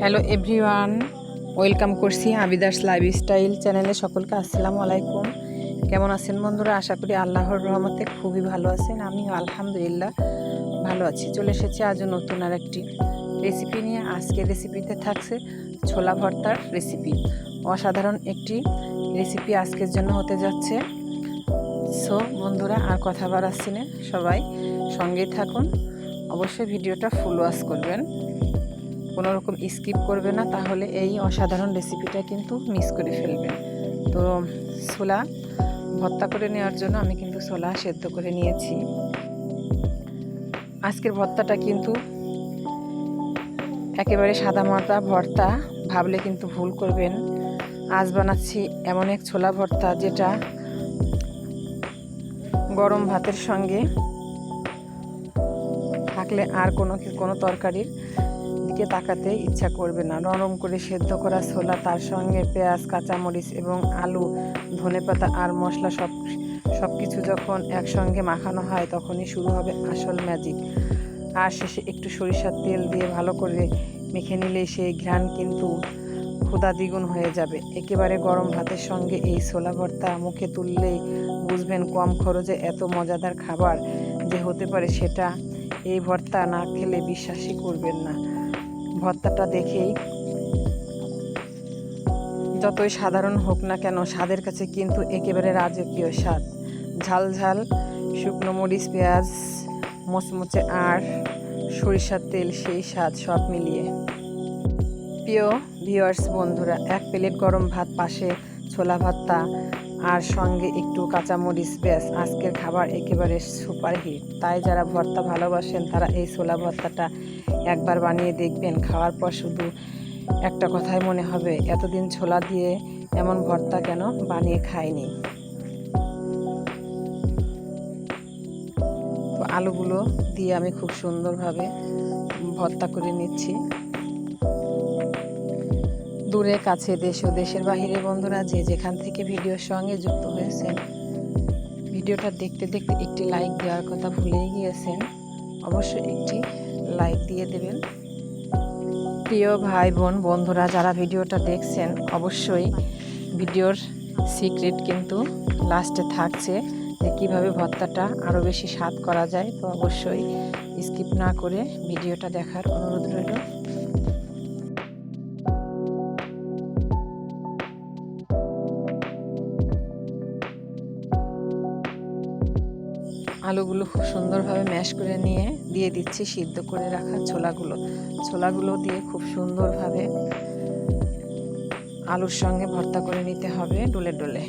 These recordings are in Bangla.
হ্যালো এভরিওয়ান, ওয়েলকাম করছি আবিদাস লাইফস্টাইল চ্যানেলে সকলকে আসসালামু আলাইকুম। কেমন আছেন বন্ধুরা? আশা করি আল্লাহর রহমতে খুবই ভালো আছেন। আমিও আলহামদুলিল্লাহ ভালো আছি। চলে এসেছি আজও নতুন আর একটি রেসিপি নিয়ে। আজকের রেসিপিতে থাকছে ছোলা ভর্তার রেসিপি। অসাধারণ একটি রেসিপি আজকের জন্য হতে যাচ্ছে। সো বন্ধুরা, আর কথা বাড়াচ্ছি না, সবাই সঙ্গেই থাকুন। অবশ্যই ভিডিওটা ফুল ওয়াচ করবেন, কোনো রকম স্কিপ করবে না, তাহলে এই অসাধারণ রেসিপিটা কিন্তু মিস করে ফেলবেন। তো ছোলা ভর্তা করে নেওয়ার জন্য আমি কিন্তু ছোলা সেদ্ধ করে নিয়েছি। আজকের ভর্তাটা কিন্তু একেবারে সাদামাটা ভর্তা ভাবলে কিন্তু ভুল করবেন। আজ বানাচ্ছি এমন এক ছোলা ভর্তা যেটা গরম ভাতের সঙ্গে থাকলে আর কোনো তরকারির দিকে তাকাতে ইচ্ছা করবে না। নরম করে সেদ্ধ করা ছোলা, তার সঙ্গে পেঁয়াজ, কাঁচামরিচ এবং আলু, ধনেপাতা আর মশলা সব কিছু যখন একসঙ্গে মাখানো হয় তখনই শুরু হবে আসল ম্যাজিক। আর শেষে একটু সরিষার তেল দিয়ে ভালো করে মেখে নিলে সেই ঘ্রাণ কিন্তু ক্ষুধা দ্বিগুণ হয়ে যাবে। একেবারে গরম ভাতের সঙ্গে এই ছোলা ভর্তা মুখে তুললেই বুঝবেন কম খরচে এত মজাদার খাবার যে হতে পারে, সেটা এই ভর্তা না খেলে বিশ্বাসই করবেন না। ভর্তাটা দেখেই যতই সাধারণ হোক না কেন, স্বাদের কাছে কিন্তু একেবারে রাজকীয় স্বাদ। ঝাল ঝাল শুকনো মরিচ, পেঁয়াজ, মোচমোচে আর সরিষার তেল, সেই স্বাদ সব মিলিয়ে। প্রিয় ভিউয়ার্স বন্ধুরা, এক প্লেট গরম ভাত, পাশে ছোলা ভর্তা আর সঙ্গে একটু কাঁচামরিচ, ব্যাস আজকের খাবার একেবারে সুপারহিট। তাই যারা ভর্তা ভালোবাসেন তারা এই ছোলা ভর্তাটা একবার বানিয়ে দেখবেন। খাওয়ার পর শুধু একটা কথাই মনে হবে, এতদিন ছোলা দিয়ে এমন ভর্তা কেন বানিয়ে খাইনি। তো আলুগুলো দিয়ে আমি খুব সুন্দরভাবে ভর্তা করে নিচ্ছি। দূরে কাছে, দেশ ও দেশের বাহিরে বন্ধুরা যে যেখান থেকে ভিডিওর সঙ্গে যুক্ত হয়েছেন, ভিডিওটা দেখতে দেখতে একটি লাইক দেওয়ার কথা ভুলেই গিয়েছেন। অবশ্যই একটি লাইক দিয়ে দেবেন। প্রিয় ভাই বোন বন্ধুরা, যারা ভিডিওটা দেখছেন, অবশ্যই ভিডিওর সিক্রেট কিন্তু লাস্টে থাকছে, যে কীভাবে ভর্তাটা আরও বেশি স্বাদ করা যায়। তো অবশ্যই স্কিপ না করে ভিডিওটা দেখার অনুরোধ রইল। আলুগুলো খুব সুন্দরভাবে ম্যাশ করে নিয়ে দিয়ে দিচ্ছি সিদ্ধ করে রাখা ছোলাগুলো দিয়ে খুব সুন্দরভাবে আলুর সঙ্গে ভর্তা করে নিতে হবে ডলে ডলে।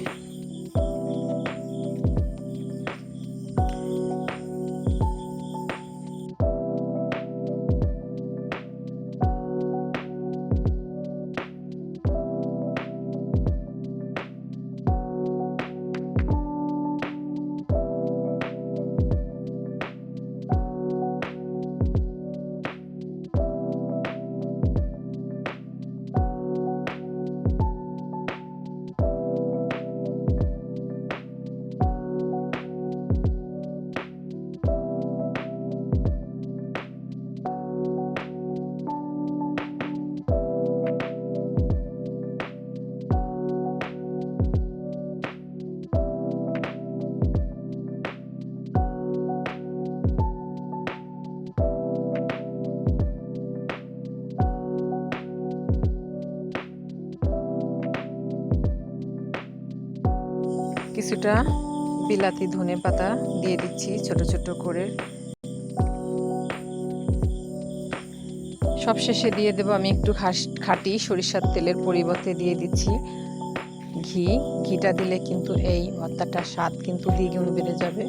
কিছুটা বিলাতি ধনেপাতা দিয়ে দিচ্ছি ছোট ছোট করে। সবশেষে দিয়ে দেবো আমি একটু খাঁটি সরিষার তেলের পরিবর্তে দিয়ে দিচ্ছি ঘিটা দিলে কিন্তু এই ভর্তাটার স্বাদ কিন্তু দ্বিগুণ বেড়ে যাবে।